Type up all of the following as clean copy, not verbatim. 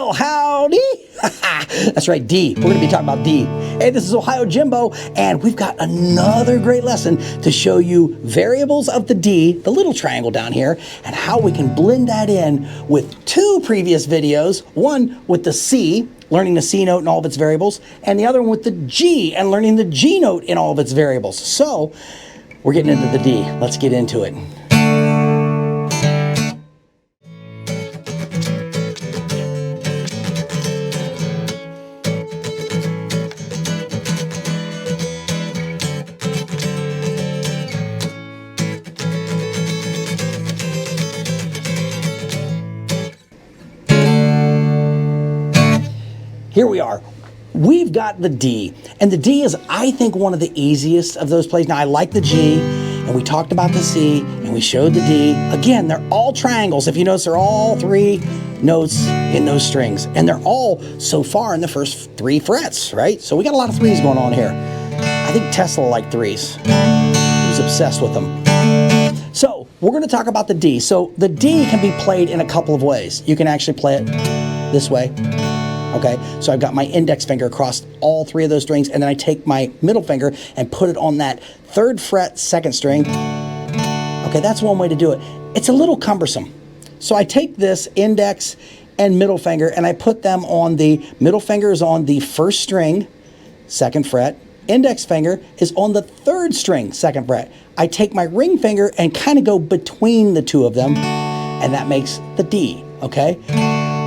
Well, howdy. That's right, D. We're going to be talking about D. Hey, this is Ohio Jimbo, and we've got another great lesson to show you variables of the D, the little triangle down here, and how we can blend that in with two previous videos. One with the C, learning the C note and all of its variables, and the other one with the G and learning the G note in all of its variables. So, we're getting into the D. Let's get into it. Here we are. We've got the D, and the D is, I think, one of the easiest of those plays. Now, I like the G, and we talked about the C, and we showed the D. Again, they're all triangles. If you notice, they're all three notes in those strings, and they're all, so far, in the first three frets, right? So we got a lot of threes going on here. I think Tesla liked threes. He was obsessed with them. So, we're going to talk about the D. So, the D can be played in a couple of ways. You can actually play it this way. Okay, so I've got my index finger across all three of those strings, and then I take my middle finger and put it on that third fret, second string. Okay, that's one way to do it. It's a little cumbersome. So I take this index and middle finger, and I put them on the middle finger is on the first string, second fret. Index finger is on the third string, second fret. I take my ring finger and kind of go between the two of them, and that makes the D, okay?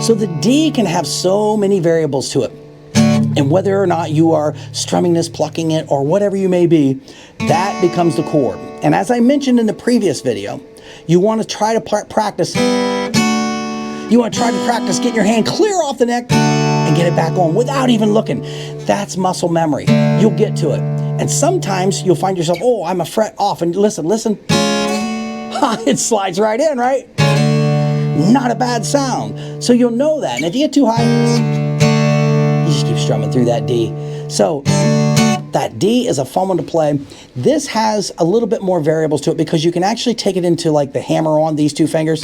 So the D can have so many variables to it. And whether or not you are strumming this, plucking it, or whatever you may be, that becomes the chord. And as I mentioned in the previous video, you want to try to practice. You want to try to practice getting your hand clear off the neck and get it back on without even looking. That's muscle memory. You'll get to it. And sometimes you'll find yourself, oh, I'm a fret off. And listen. It slides right in, right? Not a bad sound. So you'll know that. And if you get too high, you just keep strumming through that D. So that D is a fun one to play. This has a little bit more variables to it because you can actually take it into like the hammer on these two fingers.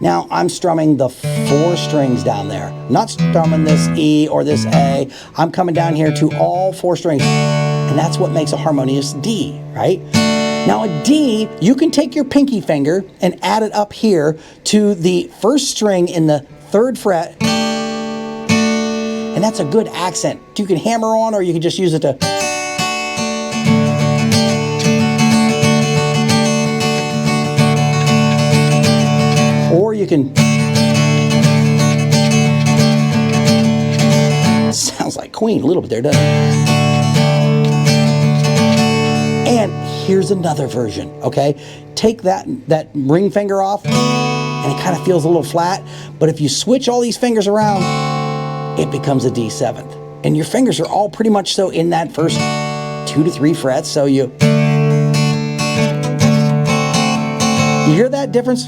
Now, I'm strumming the four strings down there. Not strumming this E or this A. I'm coming down here to all four strings. And that's what makes a harmonious D, right? Now, a D, you can take your pinky finger and add it up here to the first string in the third fret. And that's a good accent. You can hammer on, or you can just use it to... Or you can, sounds like Queen a little bit there, doesn't it? And here's another version, okay? Take that ring finger off, and it kind of feels a little flat, but if you switch all these fingers around, it becomes a D7th. And your fingers are all pretty much so in that first 2 to 3 frets, so you hear that difference?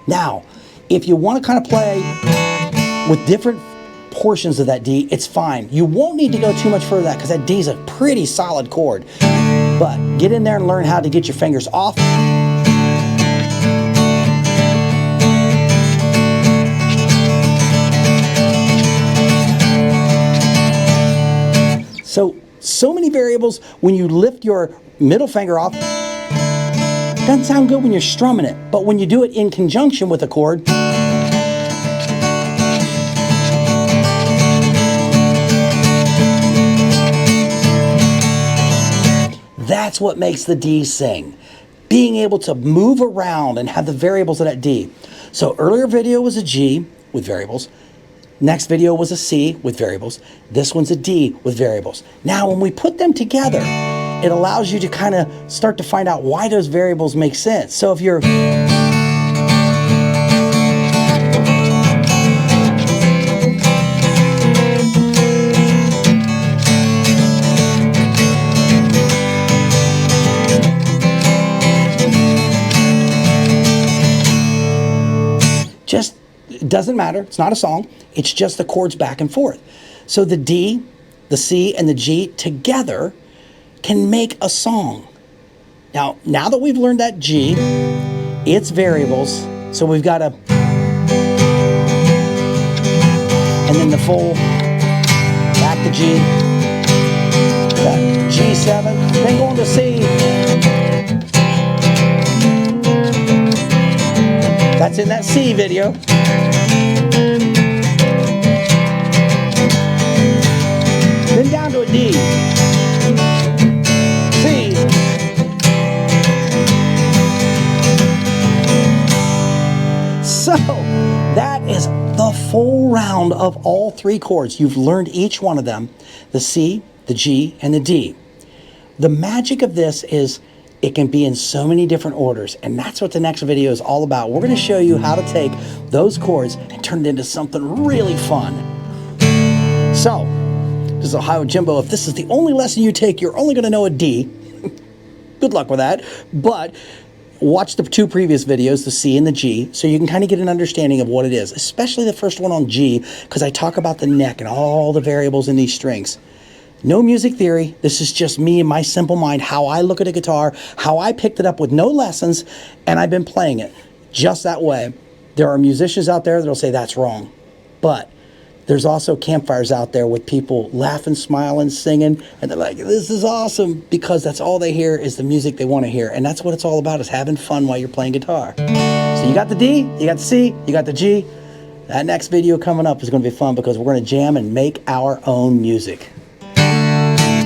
Now, if you want to kind of play with different portions of that D, it's fine. You won't need to go too much further than that because that D is a pretty solid chord. But get in there and learn how to get your fingers off. So many variables. When you lift your middle finger off, doesn't sound good when you're strumming it, but when you do it in conjunction with a chord, that's what makes the D sing. Being able to move around and have the variables of that D. So earlier video was a G with variables. Next video was a C with variables. This one's a D with variables. Now when we put them together, it allows you to kind of start to find out why those variables make sense. So if you're... It doesn't matter. It's not a song. It's just the chords back and forth. So the D, the C, and the G together can make a song. Now that we've learned that G, its variables, so we've got a, and then the full, back to G, that G7, then going to C. That's in that C video. Then down to a D, C, so that is the full round of all three chords. You've learned each one of them, the C, the G, and the D. The magic of this is it can be in so many different orders, and that's what the next video is all about. We're going to show you how to take those chords and turn it into something really fun. So, this is Ohio Jimbo. If this is the only lesson you take, you're only going to know a D. Good luck with that. But watch the two previous videos, the C and the G, so you can kind of get an understanding of what it is, especially the first one on G, because I talk about the neck and all the variables in these strings. No music theory. This is just me and my simple mind, how I look at a guitar, how I picked it up with no lessons, and I've been playing it just that way. There are musicians out there that'll say that's wrong, but there's also campfires out there with people laughing, smiling, singing, and they're like, this is awesome, because that's all they hear is the music they want to hear, and that's what it's all about, is having fun while you're playing guitar. So you got the D, you got the C, you got the G. That next video coming up is going to be fun, because we're going to jam and make our own music.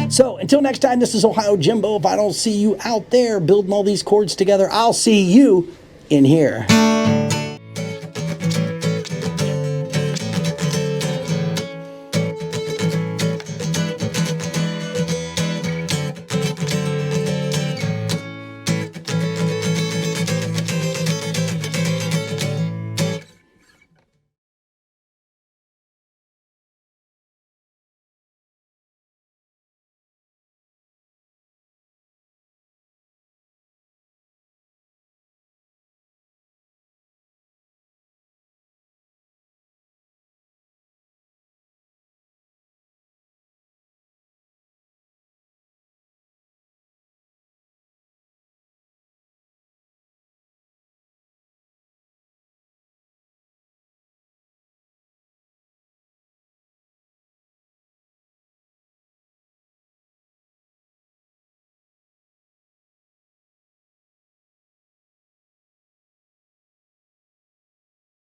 So until next time, this is Ohio Jimbo. If I don't see you out there building all these chords together, I'll see you in here.